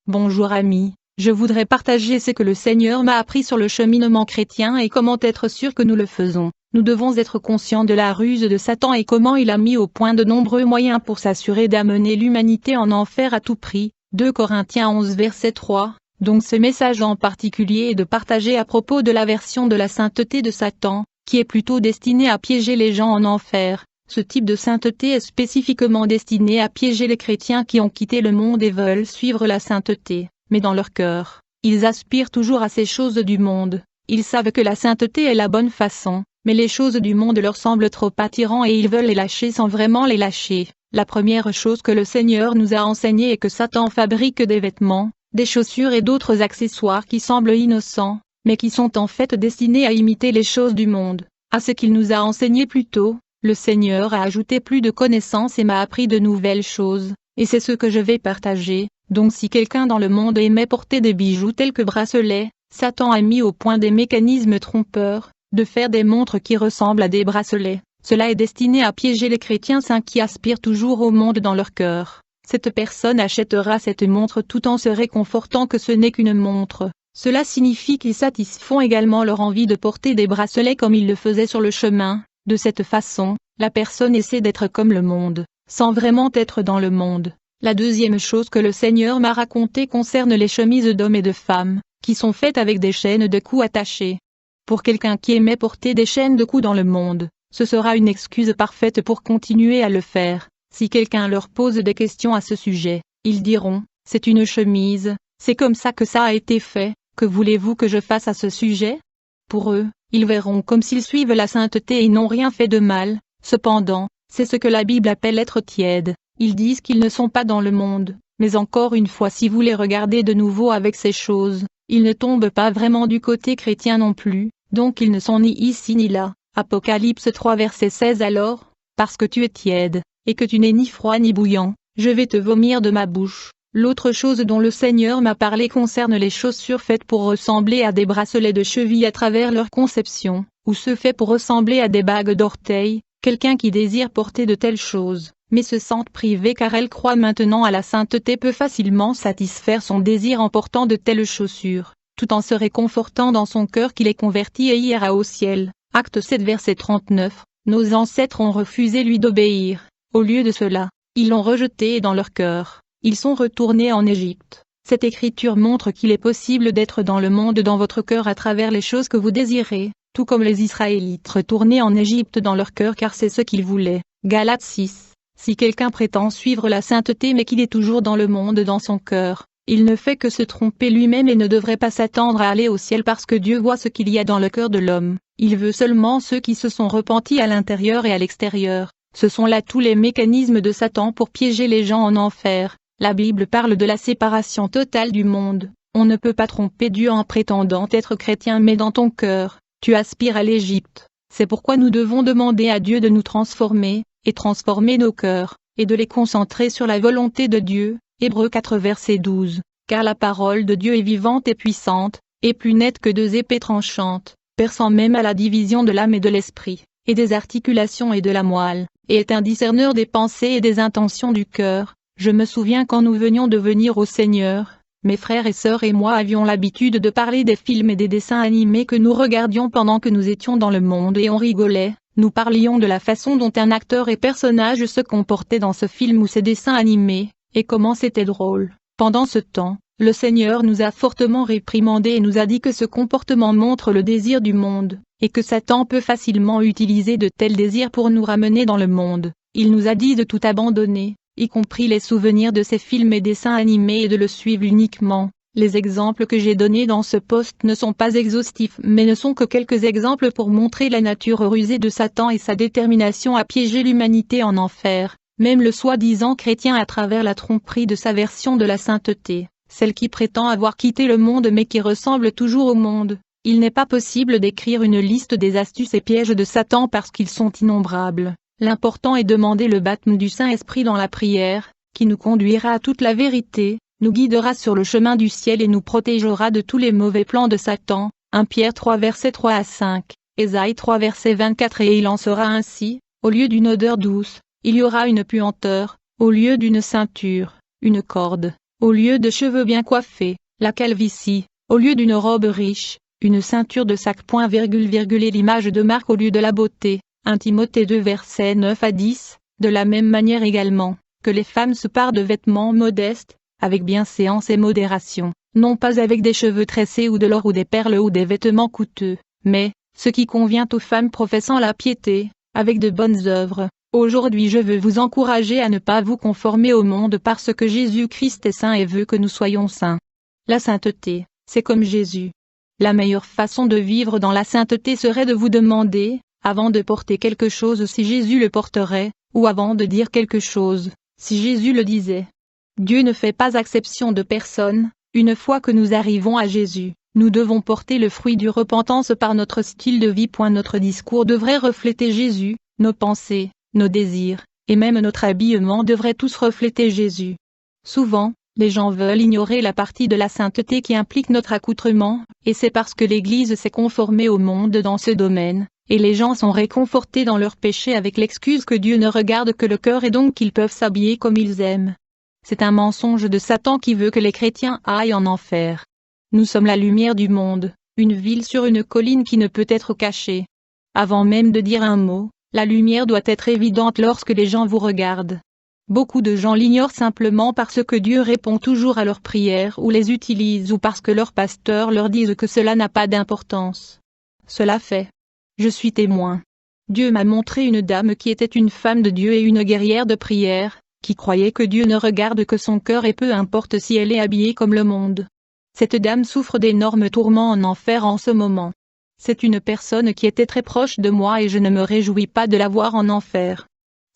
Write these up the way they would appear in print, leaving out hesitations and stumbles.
Bonjour amis, je voudrais partager ce que le Seigneur m'a appris sur le cheminement chrétien et comment être sûr que nous le faisons. Nous devons être conscients de la ruse de Satan et comment il a mis au point de nombreux moyens pour s'assurer d'amener l'humanité en enfer à tout prix. 2 Corinthiens 11 verset 3. Donc ce message en particulier est de partager à propos de la version de la sainteté de Satan, qui est plutôt destinée à piéger les gens en enfer. Ce type de sainteté est spécifiquement destiné à piéger les chrétiens qui ont quitté le monde et veulent suivre la sainteté, mais dans leur cœur, ils aspirent toujours à ces choses du monde. Ils savent que la sainteté est la bonne façon, mais les choses du monde leur semblent trop attirantes et ils veulent les lâcher sans vraiment les lâcher. La première chose que le Seigneur nous a enseigné est que Satan fabrique des vêtements, des chaussures et d'autres accessoires qui semblent innocents, mais qui sont en fait destinés à imiter les choses du monde. À ce qu'il nous a enseigné plus tôt, le Seigneur a ajouté plus de connaissances et m'a appris de nouvelles choses, et c'est ce que je vais partager. Donc si quelqu'un dans le monde aimait porter des bijoux tels que bracelets, Satan a mis au point des mécanismes trompeurs, de faire des montres qui ressemblent à des bracelets. Cela est destiné à piéger les chrétiens saints qui aspirent toujours au monde dans leur cœur. Cette personne achètera cette montre tout en se réconfortant que ce n'est qu'une montre. Cela signifie qu'ils satisfont également leur envie de porter des bracelets comme ils le faisaient sur le chemin. De cette façon, la personne essaie d'être comme le monde, sans vraiment être dans le monde. La deuxième chose que le Seigneur m'a racontée concerne les chemises d'hommes et de femmes, qui sont faites avec des chaînes de cou attachées. Pour quelqu'un qui aimait porter des chaînes de cou dans le monde, ce sera une excuse parfaite pour continuer à le faire. Si quelqu'un leur pose des questions à ce sujet, ils diront, c'est une chemise, c'est comme ça que ça a été fait, que voulez-vous que je fasse à ce sujet? Pour eux, ils verront comme s'ils suivent la sainteté et n'ont rien fait de mal. Cependant, c'est ce que la Bible appelle être tiède. Ils disent qu'ils ne sont pas dans le monde, mais encore une fois si vous les regardez de nouveau avec ces choses, ils ne tombent pas vraiment du côté chrétien non plus, donc ils ne sont ni ici ni là. Apocalypse 3 verset 16 Alors, parce que tu es tiède, et que tu n'es ni froid ni bouillant, je vais te vomir de ma bouche. L'autre chose dont le Seigneur m'a parlé concerne les chaussures faites pour ressembler à des bracelets de cheville à travers leur conception, ou ceux faits pour ressembler à des bagues d'orteils. Quelqu'un qui désire porter de telles choses, mais se sente privé car elle croit maintenant à la sainteté peut facilement satisfaire son désir en portant de telles chaussures, tout en se réconfortant dans son cœur qu'il est converti et ira au ciel. Acte 7 verset 39. Nos ancêtres ont refusé lui d'obéir. Au lieu de cela, ils l'ont rejeté dans leur cœur. Ils sont retournés en Égypte. Cette écriture montre qu'il est possible d'être dans le monde dans votre cœur à travers les choses que vous désirez, tout comme les Israélites retournaient en Égypte dans leur cœur car c'est ce qu'ils voulaient. Galates 6. Si quelqu'un prétend suivre la sainteté mais qu'il est toujours dans le monde dans son cœur, il ne fait que se tromper lui-même et ne devrait pas s'attendre à aller au ciel parce que Dieu voit ce qu'il y a dans le cœur de l'homme. Il veut seulement ceux qui se sont repentis à l'intérieur et à l'extérieur. Ce sont là tous les mécanismes de Satan pour piéger les gens en enfer. La Bible parle de la séparation totale du monde. On ne peut pas tromper Dieu en prétendant être chrétien mais dans ton cœur, tu aspires à l'Égypte. C'est pourquoi nous devons demander à Dieu de nous transformer, et transformer nos cœurs, et de les concentrer sur la volonté de Dieu. Hébreux 4 verset 12. Car la parole de Dieu est vivante et puissante, et plus nette que 2 épées tranchantes, perçant même à la division de l'âme et de l'esprit, et des articulations et de la moelle, et est un discerneur des pensées et des intentions du cœur. Je me souviens quand nous venions de venir au Seigneur, mes frères et sœurs et moi avions l'habitude de parler des films et des dessins animés que nous regardions pendant que nous étions dans le monde et on rigolait. Nous parlions de la façon dont un acteur et personnage se comportaient dans ce film ou ces dessins animés, et comment c'était drôle. Pendant ce temps, le Seigneur nous a fortement réprimandés et nous a dit que ce comportement montre le désir du monde, et que Satan peut facilement utiliser de tels désirs pour nous ramener dans le monde. Il nous a dit de tout abandonner, y compris les souvenirs de ces films et dessins animés et de le suivre uniquement. Les exemples que j'ai donnés dans ce post ne sont pas exhaustifs mais ne sont que quelques exemples pour montrer la nature rusée de Satan et sa détermination à piéger l'humanité en enfer, même le soi-disant chrétien à travers la tromperie de sa version de la sainteté, celle qui prétend avoir quitté le monde mais qui ressemble toujours au monde. Il n'est pas possible d'écrire une liste des astuces et pièges de Satan parce qu'ils sont innombrables. L'important est de demander le baptême du Saint-Esprit dans la prière, qui nous conduira à toute la vérité, nous guidera sur le chemin du ciel et nous protégera de tous les mauvais plans de Satan. 1 Pierre 3 versets 3 à 5, Ésaïe 3 verset 24 Et il en sera ainsi, au lieu d'une odeur douce, il y aura une puanteur, au lieu d'une ceinture, une corde, Au lieu de cheveux bien coiffés, la calvitie, au lieu d'une robe riche, une ceinture de sac point virgule virgule et l'image de marque au lieu de la beauté. 1 Timothée 2 versets 9 à 10, de la même manière également, que les femmes se parent de vêtements modestes, avec bienséance et modération, non pas avec des cheveux tressés ou de l'or ou des perles ou des vêtements coûteux, mais, ce qui convient aux femmes professant la piété, avec de bonnes œuvres. Aujourd'hui je veux vous encourager à ne pas vous conformer au monde parce que Jésus-Christ est saint et veut que nous soyons saints. La sainteté, c'est comme Jésus. La meilleure façon de vivre dans la sainteté serait de vous demander, avant de porter quelque chose si Jésus le porterait, ou avant de dire quelque chose, si Jésus le disait. Dieu ne fait pas exception de personne, une fois que nous arrivons à Jésus, nous devons porter le fruit du repentance par notre style de vie. Notre discours devrait refléter Jésus, nos pensées, nos désirs, et même notre habillement devrait tous refléter Jésus. Souvent, les gens veulent ignorer la partie de la sainteté qui implique notre accoutrement, et c'est parce que l'Église s'est conformée au monde dans ce domaine, et les gens sont réconfortés dans leur péché avec l'excuse que Dieu ne regarde que le cœur et donc qu'ils peuvent s'habiller comme ils aiment. C'est un mensonge de Satan qui veut que les chrétiens aillent en enfer. Nous sommes la lumière du monde, une ville sur une colline qui ne peut être cachée. Avant même de dire un mot, la lumière doit être évidente lorsque les gens vous regardent. Beaucoup de gens l'ignorent simplement parce que Dieu répond toujours à leurs prières ou les utilise ou parce que leurs pasteurs leur disent que cela n'a pas d'importance. Cela fait. Je suis témoin. Dieu m'a montré une dame qui était une femme de Dieu et une guerrière de prière, qui croyait que Dieu ne regarde que son cœur et peu importe si elle est habillée comme le monde. Cette dame souffre d'énormes tourments en enfer en ce moment. C'est une personne qui était très proche de moi et je ne me réjouis pas de la voir en enfer.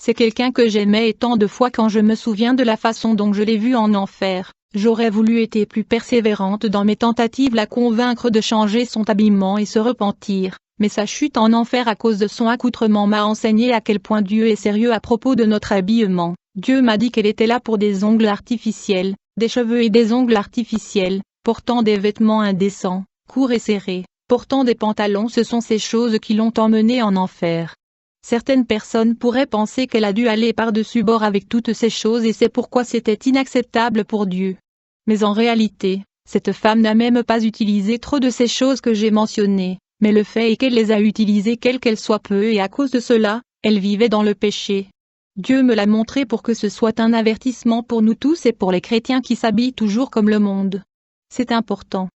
C'est quelqu'un que j'aimais et tant de fois quand je me souviens de la façon dont je l'ai vue en enfer, j'aurais voulu être plus persévérante dans mes tentatives la convaincre de changer son habillement et se repentir. Mais sa chute en enfer à cause de son accoutrement m'a enseigné à quel point Dieu est sérieux à propos de notre habillement. Dieu m'a dit qu'elle était là pour des ongles artificiels, des cheveux et des ongles artificiels, portant des vêtements indécents, courts et serrés, portant des pantalons. Ce sont ces choses qui l'ont emmenée en enfer. Certaines personnes pourraient penser qu'elle a dû aller par-dessus bord avec toutes ces choses et c'est pourquoi c'était inacceptable pour Dieu. Mais en réalité, cette femme n'a même pas utilisé trop de ces choses que j'ai mentionnées. Mais le fait est qu'elle les a utilisées quelles qu'elles soient peu et à cause de cela, elle vivait dans le péché. Dieu me l'a montré pour que ce soit un avertissement pour nous tous et pour les chrétiens qui s'habillent toujours comme le monde. C'est important.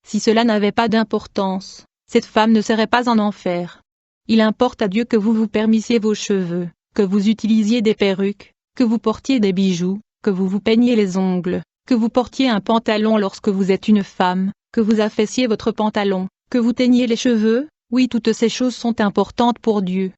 Si cela n'avait pas d'importance, cette femme ne serait pas en enfer. Il importe à Dieu que vous vous permissiez vos cheveux, que vous utilisiez des perruques, que vous portiez des bijoux, que vous vous peigniez les ongles, que vous portiez un pantalon lorsque vous êtes une femme, que vous affaissez votre pantalon, que vous teigniez les cheveux. Oui, toutes ces choses sont importantes pour Dieu.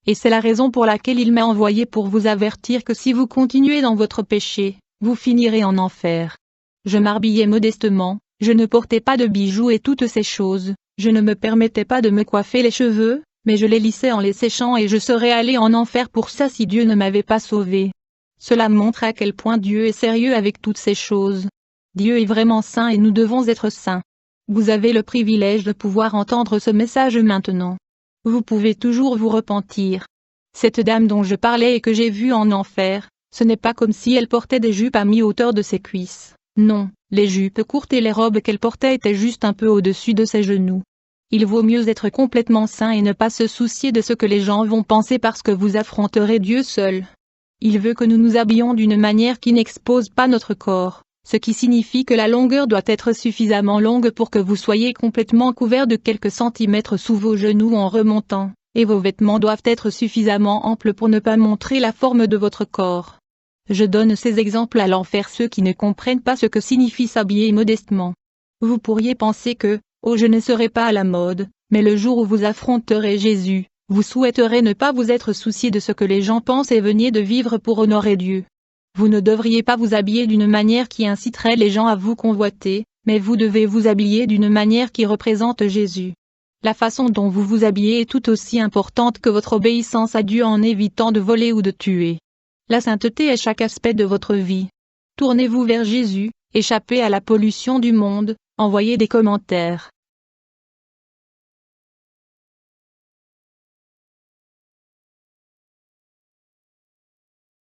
Et c'est la raison pour laquelle il m'a envoyé pour vous avertir que si vous continuez dans votre péché, vous finirez en enfer. Je m'habillais modestement, je ne portais pas de bijoux et toutes ces choses, je ne me permettais pas de me coiffer les cheveux, mais je les lissais en les séchant et je serais allé en enfer pour ça si Dieu ne m'avait pas sauvé. Cela montre à quel point Dieu est sérieux avec toutes ces choses. Dieu est vraiment saint et nous devons être saints. Vous avez le privilège de pouvoir entendre ce message maintenant. Vous pouvez toujours vous repentir. Cette dame dont je parlais et que j'ai vue en enfer, ce n'est pas comme si elle portait des jupes à mi-hauteur de ses cuisses. Non, les jupes courtes et les robes qu'elle portait étaient juste un peu au-dessus de ses genoux. Il vaut mieux être complètement saint et ne pas se soucier de ce que les gens vont penser parce que vous affronterez Dieu seul. Il veut que nous nous habillions d'une manière qui n'expose pas notre corps. Ce qui signifie que la longueur doit être suffisamment longue pour que vous soyez complètement couvert de quelques centimètres sous vos genoux en remontant, et vos vêtements doivent être suffisamment amples pour ne pas montrer la forme de votre corps. Je donne ces exemples à l'enfer ceux qui ne comprennent pas ce que signifie s'habiller modestement. Vous pourriez penser que, oh je ne serai pas à la mode, mais le jour où vous affronterez Jésus, vous souhaiterez ne pas vous être soucié de ce que les gens pensent et veniez de vivre pour honorer Dieu. Vous ne devriez pas vous habiller d'une manière qui inciterait les gens à vous convoiter, mais vous devez vous habiller d'une manière qui représente Jésus. La façon dont vous vous habillez est tout aussi importante que votre obéissance à Dieu en évitant de voler ou de tuer. La sainteté est chaque aspect de votre vie. Tournez-vous vers Jésus, échappez à la pollution du monde, envoyez des commentaires.